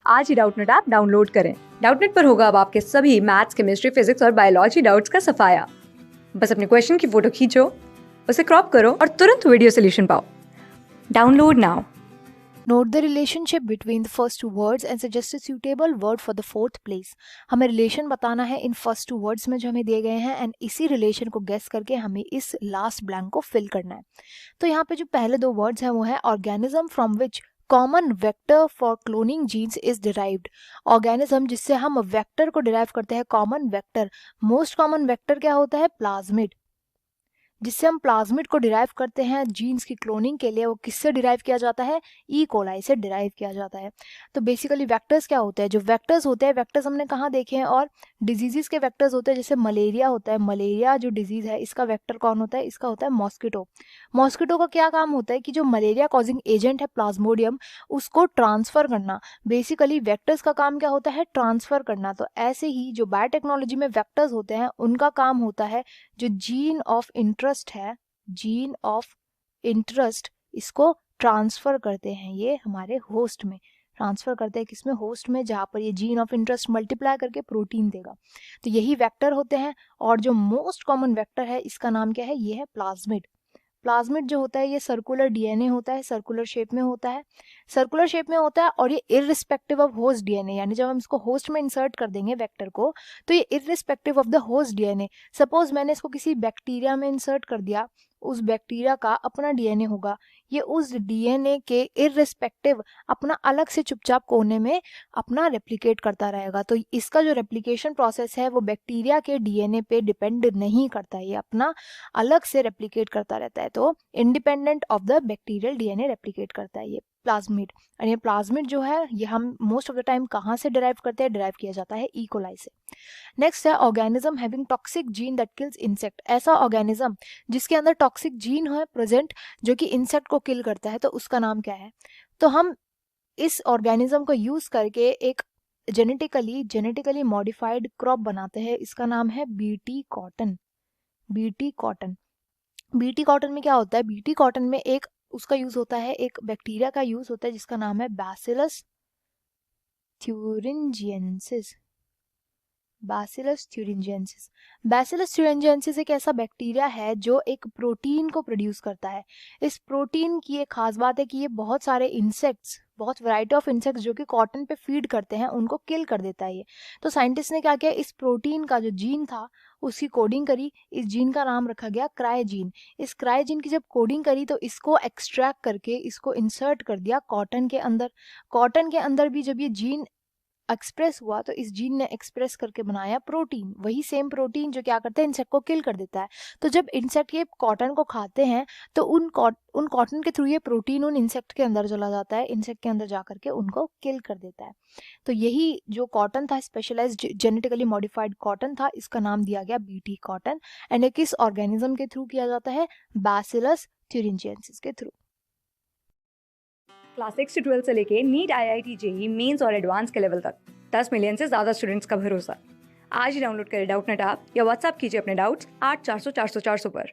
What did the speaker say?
आज ही Doubtnut app download करें। Doubtnut पर होगा अब आपके सभी मैथ्स, केमिस्ट्री, फिजिक्स और बायोलॉजी डाउट्स का सफाया। बस अपने क्वेश्चन की फोटो खींचो, उसे क्रॉप करो और तुरंत वीडियो सोल्यूशन पाओ। Download now. Note the relationship between the first two words and suggest a suitable word for the fourth place. हमें रिलेशन बताना है इन फर्स्ट टू वर्ड्स में जो हमें दिए गए हैं एंड इसी रिलेशन को गेस करके हमें इस लास्ट ब्लैंक को फिल करना है। तो यहाँ पे जो पहले दो वर्ड्स हैं वो है organism from which common vector for cloning genes is derived. Organism जिससे हम वेक्टर को डिराइव करते हैं, common vector. Most common vector क्या होता है? प्लाज्मिड। जिससे हम प्लाज्मिड को डिराइव करते हैं जीन्स की क्लोनिंग के लिए, वो किससे डिराइव किया जाता है? ई कोलाई से डिराइव किया जाता है। तो बेसिकली वेक्टर्स क्या होते हैं? जो वेक्टर्स होते हैं, वेक्टर्स हमने कहाँ देखे हैं? और डिजीजेस के वेक्टर्स होते हैं, जैसे मलेरिया होता है। मलेरिया जो डिजीज है, इसका वेक्टर कौन होता है? इसका होता है मॉस्किटो। मॉस्किटो का क्या काम होता है कि जो मलेरिया कॉजिंग एजेंट है प्लाज्मोडियम, उसको ट्रांसफर करना। बेसिकली वेक्टर्स का काम क्या होता है? ट्रांसफर करना। तो ऐसे ही जो बायोटेक्नोलॉजी में वेक्टर्स होते हैं, उनका काम होता है जो जीन ऑफ इंटरेस्ट है, जीन ऑफ इंटरेस्ट, इसको ट्रांसफर करते हैं ये हमारे होस्ट में। ट्रांसफर करते हैं किसमें? होस्ट में, जहां पर ये जीन ऑफ इंटरेस्ट मल्टीप्लाई करके प्रोटीन देगा। तो यही वेक्टर होते हैं। और जो मोस्ट कॉमन वेक्टर है, इसका नाम क्या है? ये है प्लाज्मिड। प्लाज्मिड जो होता है ये सर्कुलर डीएनए होता है, सर्कुलर शेप में होता है। सर्कुलर शेप में होता है और ये इररिस्पेक्टिव ऑफ होस्ट डीएनए, यानी जब हम इसको होस्ट में इंसर्ट कर देंगे वेक्टर को, तो ये irrespective of the host DNA. Suppose मैंने इसको किसी बैक्टीरिया में इंसर्ट कर दिया, उस बैक्टीरिया का अपना डीएनए होगा, ये उस डीएनए के इररिस्पेक्टिव अपना अलग से चुपचाप कोने में अपना रेप्लिकेट करता रहेगा। तो इसका जो रेप्लिकेशन प्रोसेस है वो बैक्टीरिया के डीएनए पे डिपेंड नहीं करता है, ये अपना अलग से रेप्लिकेट करता रहता है। तो independent of the bacterial DNA replicate करता है ये प्लाज्मिड। और ये प्लाज्मिड जो है ये हम मोस्ट ऑफ द टाइम कहाँ से डिराइव करते हैं? डिराइव किया जाता है ई कोलाई से। नेक्स्ट है organism having toxic gene that kills insect. ऐसा ऑर्गेनिज्म जिसके अंदर टॉक्सिक जीन है प्रेजेंट, जो कि इंसेक्ट को किल करता है, तो उसका नाम क्या है? तो हम इस ऑर्गेनिज्म को यूज करके एक जेनेटिकली मॉडिफाइड क्रॉप बनाते हैं, इसका नाम है BT cotton. BT cotton. BT cotton में क्या होता है? बीटी कॉटन में एक उसका यूज होता है, एक बैक्टीरिया का यूज होता है जिसका नाम है bacillus thuringiensis. Bacillus thuringiensis. Bacillus thuringiensis एक ऐसा बैक्टीरिया है जो एक प्रोटीन को प्रोड्यूस करता है। इस प्रोटीन की एक खास बात है कि ये बहुत सारे इंसेक्ट्स, बहुत वैरायटी ऑफ इंसेक्ट्स जो कि कॉटन पे फीड करते हैं, उनको किल कर देता है ये। तो साइंटिस्ट ने क्या किया? इस प्रोटीन का जो जीन था उसकी कोडिंग करी। इस जीन का नाम रखा गया क्रायोजीन। इस क्रायोजीन की जब कोडिंग करी तो इसको एक्सट्रैक्ट करके इसको इंसर्ट कर दिया कॉटन के अंदर। कॉटन के अंदर भी जब ये जीन एक्सप्रेस हुआ तो इस जीन ने एक्सप्रेस करके बनाया प्रोटीन, वही सेम प्रोटीन जो क्या करता है? इंसेक्ट को किल कर देता है। तो जब इंसेक्ट ये कॉटन को खाते हैं तो उन कॉटन के थ्रू ये प्रोटीन उन इंसेक्ट के अंदर चला जाता है, इंसेक्ट के अंदर जा करके उनको किल कर देता है। तो यही जो कॉटन था, स्पेशलाइज्ड जेनेटिकली मॉडिफाइड कॉटन था, इसका नाम दिया गया बीटी कॉटन। एंड ये किस ऑर्गेनिज्म के थ्रू किया जाता है? बैसिलस थ्यूरिंजिएंसिस के थ्रू। क्लास 6 से 12 से लेके नीट, IIT, जेई मेंस और एडवांस के लेवल तक 10 मिलियन से ज्यादा स्टूडेंट्स का भरोसा। आज ही डाउनलोड करें डाउटनेट ऐप या व्हाट्सएप कीजिए अपने डाउट्स 8400 400 400 पर।